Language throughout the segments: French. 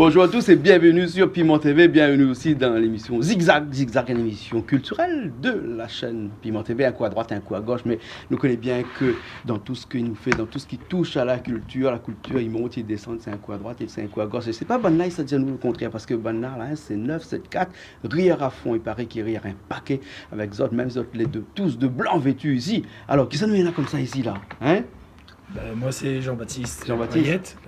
Bonjour à tous et bienvenue sur Piment TV, bienvenue aussi dans l'émission Zigzag, Zigzag, une émission culturelle de la chaîne Piment TV, un coup à droite, un coup à gauche, mais nous connaissons bien que dans tout ce qu'il nous fait, dans tout ce qui touche à la culture, il monte, il descend, c'est un coup à droite et c'est un coup à gauche. Et c'est pas Banna, ça dit nous le contraire, parce que Banna, là, c'est 9, 7, 4, rire à fond, il paraît qu'il rire un paquet avec Zot, même Zot, les deux, tous de blanc vêtus ici. Alors, qui ça nous y en a comme ça ici, là, hein? Moi, c'est Jean-Baptiste. Jean-Baptiste.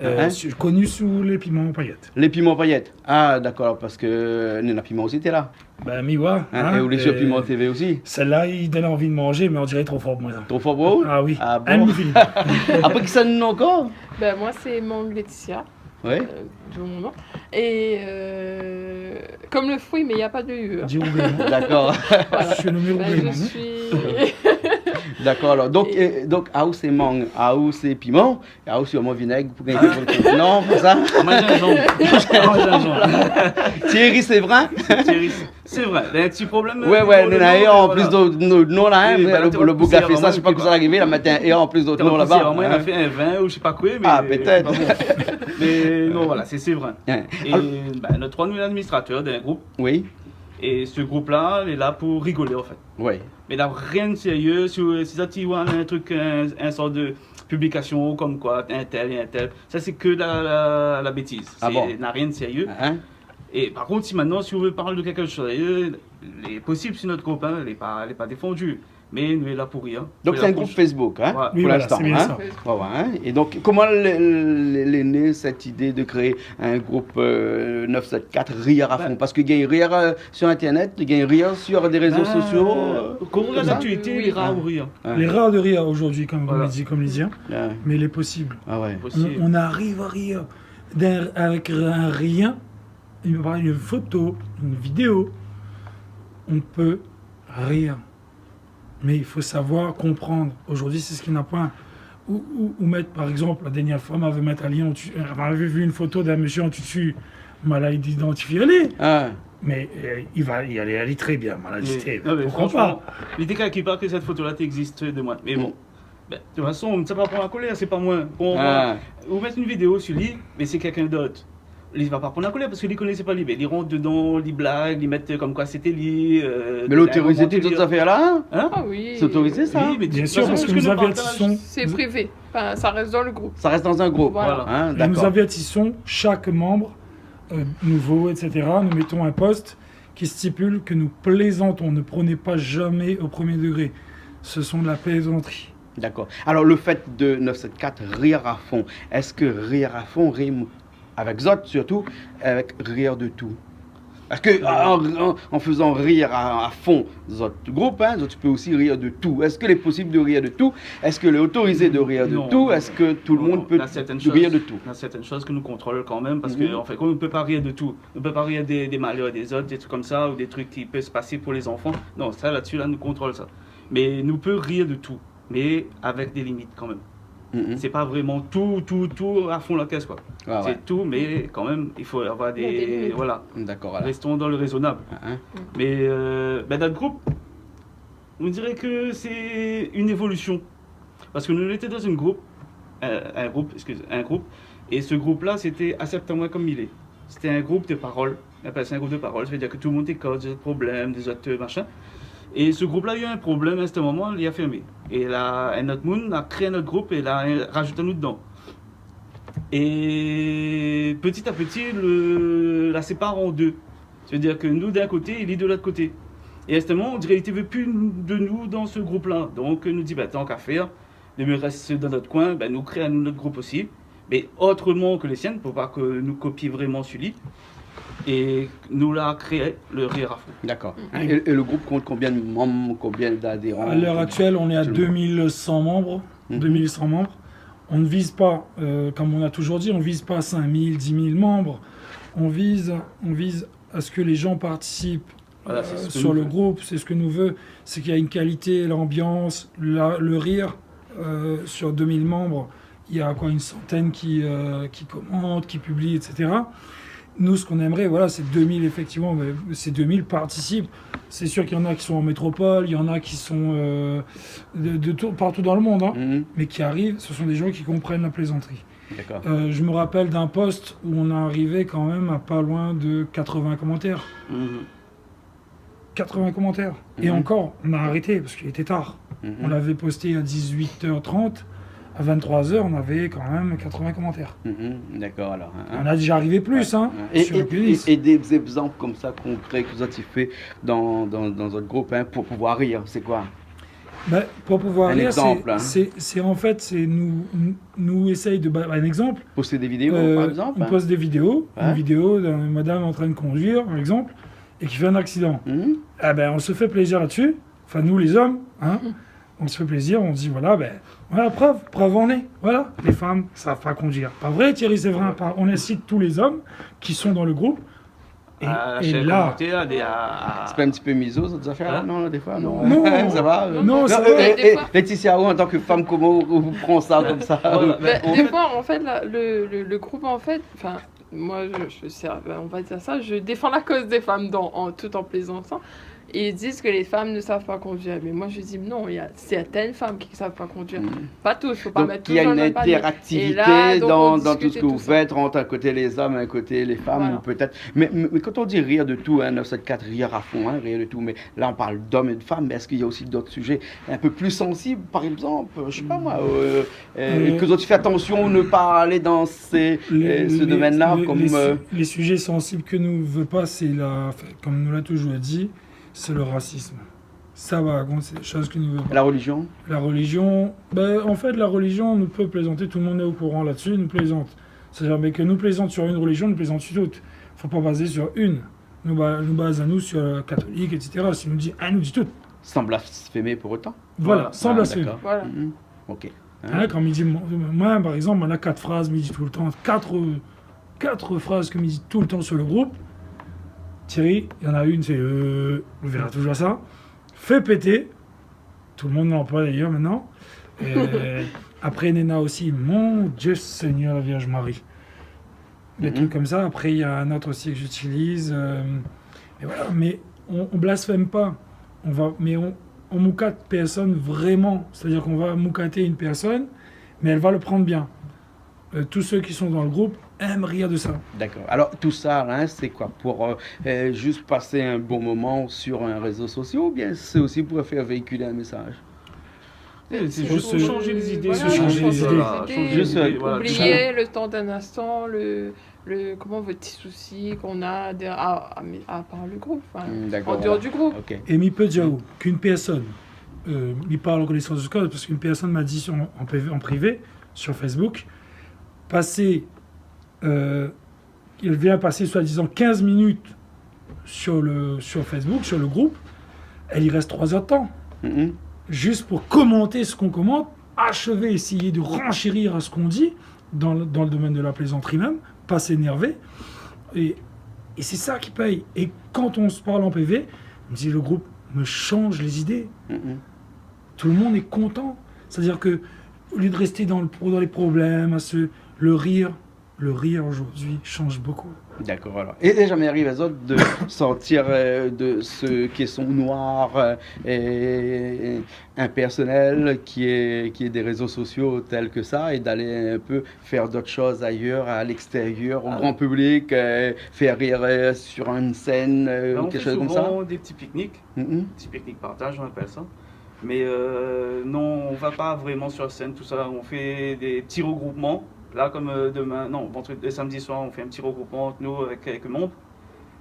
Connu sous les piments paillettes. Les piments paillettes. Ah, d'accord, parce que Nena Piment aussi, t'es là. Miwa. Et ou les sur Piment TV aussi. Celle-là, il donne envie de manger, mais on dirait trop fort pour moi. Trop fort pour vous? Ah oui. Ah bon? Après, qui ça nous nom encore? Moi, c'est Mangue Laetitia. Oui. De mon nom. Et comme le fruit, mais il n'y a pas de U. Dis Roubaix. D'accord. Voilà. Je suis nommé Roubaix. Je suis... D'accord, alors, donc, à où c'est mangue, à où c'est piment, et à où c'est vraiment vinaigre pour gagner le non, pour ça. Moi, Thierry, c'est vrai? Thierry, c'est vrai. Il y a un petit problème. Ouais, il y a un en plus d'autres noms là, Oui, le bouga fait ça, je sais pas comment ça va arriver, il a mis un et en plus d'autres noms là-bas. Moi, il a fait un vin ou je sais pas quoi, mais. Ah, peut-être. Mais non, voilà, c'est vrai. Et Alors- notre nouvel administrateur d'un groupe, Oui, et ce groupe-là, il est là pour rigoler en fait. oui. Mais il n'a rien de sérieux. Si ça tu vois un truc, un sort de publication comme quoi, un tel et un tel, ça c'est que la bêtise. Ah bon? Il n'a rien de sérieux. Hein? Et par contre, si maintenant, si on veut parler de quelque chose de sérieux, il est possible sur notre groupe, hein, il n'est pas défendu. Mais nous, il est là pour rire. Donc c'est un groupe Facebook, hein, Ouais. Oui, pour voilà, l'instant. c'est bien Hein? ça. Ouais, ouais, hein. Et donc, comment l'est née cette idée de créer un groupe 974 Rire à fond? Parce qu'il y a rire sur Internet, il y a rire sur des réseaux sociaux. Quand on regarde ça? l'actualité, Oui. il est rare ou rire. Ouais. Les rares de rire aujourd'hui, comme Voilà. on dit, comme les diens, Ouais. mais il est possible. Ah ouais. Possible. On arrive à rire avec un rien, une photo, une vidéo. On peut rire. Mais il faut savoir comprendre. Aujourd'hui, c'est ce qui n'a point. Ou mettre, par exemple, la dernière fois, on m'avait mettre un lien, on avait vu une photo d'un monsieur en dessus, malade d'identifier. Ah. Mais il allait très bien, malade. Non, mais Pourquoi franchement, pas? il était qui part que cette photo-là existe de moi. Mais bon, de toute façon, ça va prendre la colère, c'est pas moi. Bon, Ah. vous mettez une vidéo sur lui, mais c'est quelqu'un d'autre. Il va pas prendre la colère parce qu'il ne connaissait pas lui. Mais ils rentrent dedans, ils blaguent, ils mettent comme quoi c'était lui. Mais l'autorisé toute cette affaire-là? Hein? Ah oui. C'est autorisé ça? Oui, mais Bien de sûr, toute parce façon, que ce nous nous partage, avertissons. C'est privé. Enfin, ça reste dans le groupe. Ça reste dans un groupe. Voilà. Hein, Nous d'accord. avertissons chaque membre, nouveau, etc. Nous mettons un poste qui stipule que nous plaisantons. Ne prenez pas jamais au premier degré. Ce sont de la plaisanterie. D'accord. Alors le fait de 974 Rire à fond, est-ce que Rire à fond rime avec Zot surtout, avec rire de tout? Parce que en faisant rire à fond Zot groupe, hein, Zot, tu peux aussi rire de tout. Est-ce qu'il est possible de rire de tout? Est-ce qu'il est autorisé de rire de Non. tout? Est-ce que tout le Non, monde peut il y a certaines rire de tout? Il y a certaines choses que nous contrôlons quand même, parce Mhm. que en fait, on ne peut pas rire de tout. On ne peut pas rire des malheurs des autres, des trucs comme ça, ou des trucs qui peuvent se passer pour les enfants. Non, ça là-dessus, là, nous contrôlons ça. Mais nous pouvons rire de tout, mais avec des limites quand même. Mhm. C'est pas vraiment tout à fond la caisse, quoi. Ah ouais. C'est tout, mais quand même, il faut avoir Il y a des des... limites. Voilà, D'accord, voilà. restons dans le raisonnable. Hein? Mais dans le groupe, on dirait que c'est une évolution. Parce que nous étions dans un groupe, et ce groupe-là, c'était accepte-moi comme il est. C'était un groupe de parole. On appelle ça un groupe de parole, ça veut dire que tout le monde écoute des autres problèmes, des autres machins. Et ce groupe-là a eu un problème à ce moment, il a fermé. Et là, un autre monde a créé notre groupe et l'a rajouté nous dedans. Et petit à petit, la sépare en deux. C'est-à-dire que nous d'un côté et lui de l'autre côté. Et à ce moment, on dirait qu'il ne veut plus de nous dans ce groupe-là. Donc, nous dit, tant qu'à faire, de me rester dans notre coin, nous créons notre groupe aussi. Mais autrement que les siennes, pour pas que nous copions vraiment celui. Et nous l'a créé, le Rire à fond. D'accord. Et le groupe compte combien de membres, combien d'adhérents? À l'heure actuelle, on est à Tout le 2100 membres. Mhm. 2100 membres. On ne vise pas, comme on a toujours dit, on ne vise pas 5000, 10 000 membres. On vise à ce que les gens participent Voilà, c'est ce que sur nous le voulons. groupe. C'est ce que nous veut. C'est qu'il y a une qualité, l'ambiance, le rire. Sur 2000 membres, il y a quoi, une centaine qui commentent, qui publient, etc. Nous, ce qu'on aimerait, voilà, c'est 2000, effectivement, mais ces 2000 participent. C'est sûr qu'il y en a qui sont en métropole, il y en a qui sont partout dans le monde, hein, Mhm. mais qui arrivent, ce sont des gens qui comprennent la plaisanterie. D'accord. Je me rappelle d'un post où on est arrivé quand même à pas loin de 80 commentaires. Mhm. 80 commentaires. Et Mhm. encore, on a arrêté parce qu'il était tard. Mhm. On l'avait posté à 18h30. À 23h, on avait quand même 80 commentaires. D'accord, alors. Hein. On a déjà arrivé plus, hein, sur le Punis. Et des exemples comme ça concrets que vous avez fait dans votre groupe pour pouvoir rire, c'est quoi? Ben, pour pouvoir Un rire, exemple, hein. c'est en fait, c'est nous essaye de... un exemple, Poster des vidéos, par exemple? on poste des vidéos, Ouais. une vidéo d'une madame en train de conduire, par exemple, et qui fait un accident. Mhm. Ah ben, on se fait plaisir là-dessus, enfin nous les hommes, hein, on se fait plaisir, on se dit voilà, ben, voilà, preuve en est, voilà, les femmes savent pas conduire. Pas vrai Thierry Séverin, on incite tous les hommes qui sont dans le groupe, et là... C'est pas un petit peu miso, cette affaire-là? Hein? Non, des fois, non. Non. Ça va? Non, ça va. Des fois- Laetitia, en tant que femme, comment vous prenez ça comme ça? Voilà. Bah, En des fait- fois, en fait, le groupe, en fait, enfin, moi, on va dire ça, je défends la cause des femmes tout en plaisantant. Et ils disent que les femmes ne savent pas conduire. Mais moi, je dis non, il y a certaines femmes qui ne savent pas conduire. Pas tous, il ne faut pas Donc, mettre il y a tous dans une le même panier. interactivité Et là, donc, on dans tout ce discutait que vous tout ça. faites, entre un côté les hommes, un côté les femmes, Voilà. ou peut-être. Mais quand on dit rire de tout, hein, 974, rire à fond, hein, rire de tout, mais là on parle d'hommes et de femmes, mais est-ce qu'il y a aussi d'autres sujets un peu plus sensibles, par exemple, je sais pas moi, que vous avez fait attention de ne pas aller dans ce domaine-là, comme. Les sujets sensibles que nous ne veut pas, c'est comme nous l'a toujours dit, c'est le racisme. Ça va, c'est des choses que nous ne veut pas. La religion? La religion, ben, en fait, la religion, nous peut plaisanter, tout le monde est au courant là-dessus, nous plaisante. C'est-à-dire mais que nous plaisante sur une religion, nous plaisante sur toutes. Il ne faut pas baser sur une. Nous base à nous sur catholique, etc. Si nous dit un, nous dit tout. Sans blasphémer pour autant? Voilà, sans Ah, blasphémer. d'accord. Voilà. Mhm. Ok. Hein, quand il dit, moi, par exemple, on a 4 phrases, me dit tout le temps, 4 phrases que me dit tout le temps sur le groupe. Thierry, il y en a une, c'est on verra toujours ça. Fais péter. Tout le monde l'emploie d'ailleurs maintenant. Après, Nena aussi, mon Dieu Seigneur, la Vierge Marie. Des trucs comme ça. Après, il y a un autre aussi que j'utilise. Et voilà. Mais on blasphème pas. On moucate personne vraiment. C'est-à-dire qu'on va moucater une personne, mais elle va le prendre bien. Tous ceux qui sont dans le groupe aiment rire de ça. D'accord. Alors, tout ça, hein, c'est quoi? Pour juste passer un bon moment sur un réseau social ou bien c'est aussi pour faire véhiculer un message? C'est juste se- changer les idées. se changer les idées. Juste, Oublier le temps d'un instant, comment vos petits soucis qu'on a à part le groupe, enfin, D'accord. en dehors du groupe. Ok. Et mi peut dire qu'une personne, il parle en connaissance de cause, parce qu'une personne m'a dit en privé, sur Facebook, il vient passer soi-disant 15 minutes sur Facebook, sur le groupe, elle y reste 3 heures de temps, Mhm. juste pour commenter ce qu'on commente, achever, essayer de renchérir à ce qu'on dit, dans le domaine de la plaisanterie même, pas s'énerver, et c'est ça qui paye. Et quand on se parle en PV, il me dit le groupe me change les idées. Mhm. Tout le monde est content. C'est-à-dire que au lieu de rester dans les problèmes, le rire aujourd'hui change beaucoup. D'accord. Alors. Et jamais arrive à autres de sortir de ce caisson noir et impersonnel qui est des réseaux sociaux tels que ça et d'aller un peu faire d'autres choses ailleurs, à l'extérieur, au grand public, faire rire sur une scène Là, ou on quelque fait chose comme ça. souvent des petits pique-niques. Mhm. Petit pique-nique partage, on appelle ça. Mais non, on va pas vraiment sur scène, tout ça. On fait des petits regroupements. Là, comme samedi soir, on fait un petit regroupement entre nous avec quelques membres.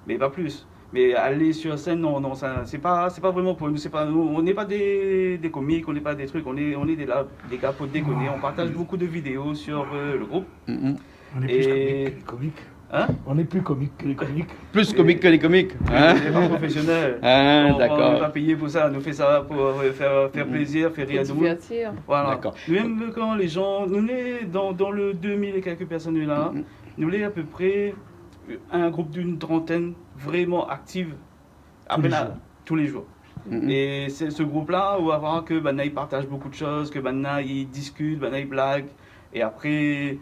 Mais pas plus. Mais aller sur scène, non, ça, c'est pas vraiment pour nous. On n'est pas des comiques, on n'est pas des trucs. On est des gars pour déconner. On partage beaucoup de vidéos sur le groupe. Mhm. On est Et- plus comique que les comiques. Hein? On est plus comique que les comiques. Plus comique que les comiques. Hein? On n'est pas professionnels. Ah, On n'est d'accord. pas payé pour ça. On nous fait ça pour faire plaisir, faire rire Pour de nous. divertir. Voilà. D'accord. Même quand les gens, nous est dans le 2000 et quelques personnes là, Mhm. nous est à peu près un groupe d'une trentaine vraiment active à Tous les peine jours. tous les jours. Mhm. Et c'est ce groupe-là où on va voir que Bana il partage beaucoup de choses, que Bana il discute, Bana il blague, et après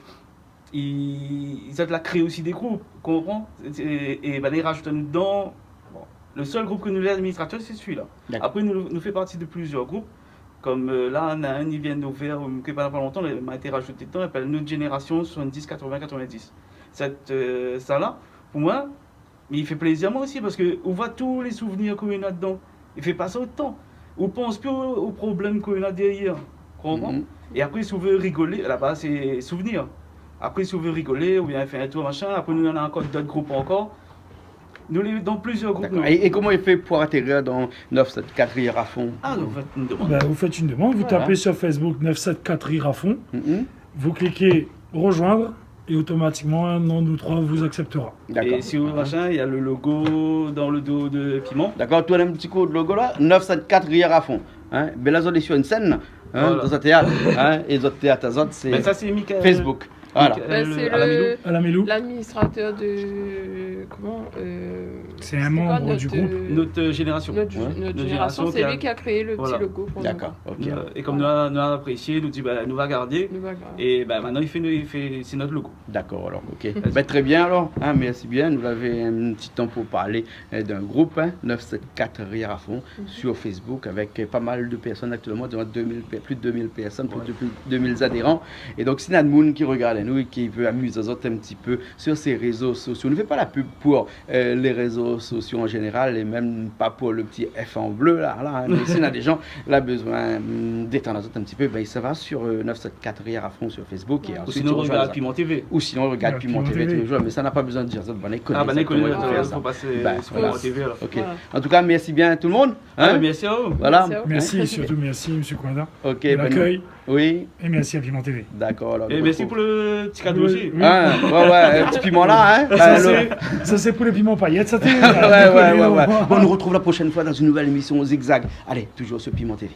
ils aident à créer aussi des groupes, comprends? Et Bana il rajoute nous dedans. Bon. Le seul groupe que nous l'administrateur c'est celui-là. D'accord. Après nous fait partie de plusieurs groupes. Comme là, on a un, il vient d'ouvrir, que pas longtemps, il m'a été rajouté dedans, il s'appelle Notre Génération 70, 80, 90. Ça là, pour moi, il fait plaisir à moi aussi parce qu'on voit tous les souvenirs qu'on a dedans. Il fait passer autant. On pense plus aux problèmes qu'on a derrière. Comprends? Et après, si on veut rigoler, là-bas, c'est souvenirs. Après, si on veut rigoler, ou bien faire un tour, machin, après, nous, on a encore d'autres groupes encore. Nous, dans plusieurs groupes. D'accord. Et comment il fait pour atterrir dans 974 Rire à fond? Ah, donc, faites une demande. Ben, vous faites une demande, vous Voilà. tapez sur Facebook 974 Rire à fond, Mhm. vous cliquez rejoindre et automatiquement un de nous trois vous acceptera. D'accord. Et si vous machin, il y a le logo dans le dos de Piment. D'accord, tu as un petit coup de logo là, 974 Rire à fond. Hein? Ben là, on est sur une scène, hein, Voilà. dans un théâtre. Hein? Et les autres théâtres, c'est Mais ça, c'est Michael. Facebook. Voilà. C'est à la Mélou. À la Mélou, l'administrateur de. Comment c'est un quoi, membre du groupe. Notre génération. Notre génération, qui c'est a- lui qui a créé le Voilà. petit logo pour D'accord, ok. Et comme nous avons apprécié, nous dit, bah, nous va garder. nous. Voilà. Et bah, maintenant, c'est notre logo. D'accord, alors, ok. Ben, très bien, alors. Hein, merci bien. Nous avons un petit temps pour parler d'un groupe, hein, 974 Rire à fond, sur Facebook, avec pas mal de personnes actuellement, plus de 2000 personnes, plus de 2000 adhérents. Et donc, si Nadmoun qui regarde nous et qui veut amuser les autres un petit peu sur ces réseaux sociaux, ne fait pas la pub pour les réseaux sociaux en général, et même pas pour le petit F en bleu, là, hein, mais si on a des gens là besoin d'étendre les autres un petit peu, ben, ça va sur 974 Rire à fond sur Facebook. Et Ou Ou ensuite, sinon, tu rejoins regarde les Piment TV. ou sinon, regarde Ouais, Piment Piment TV tous TV. les jours, mais ça n'a pas besoin de dire ça. On est Ah, bah, les connaît, faire il faut passer Bah, sur voilà. Piment TV. Alors. Ok. Voilà. En tout cas, merci bien à tout le monde. Ah, Hein? bah, merci à vous. Voilà. Merci à vous. Merci et surtout merci M. Kouada Ok. de ben, l'accueil oui. et merci à Piment TV. D'accord. alors, Et donc, merci pour le petit cadeau Oui, aussi. oui. Hein, ouais, un petit piment là, hein. Ça, Le- c'est pour les piments paillettes, ça t'est. ouais. Bon, on nous retrouve la prochaine fois dans une nouvelle émission Zigzag. Allez, toujours sur Piment TV.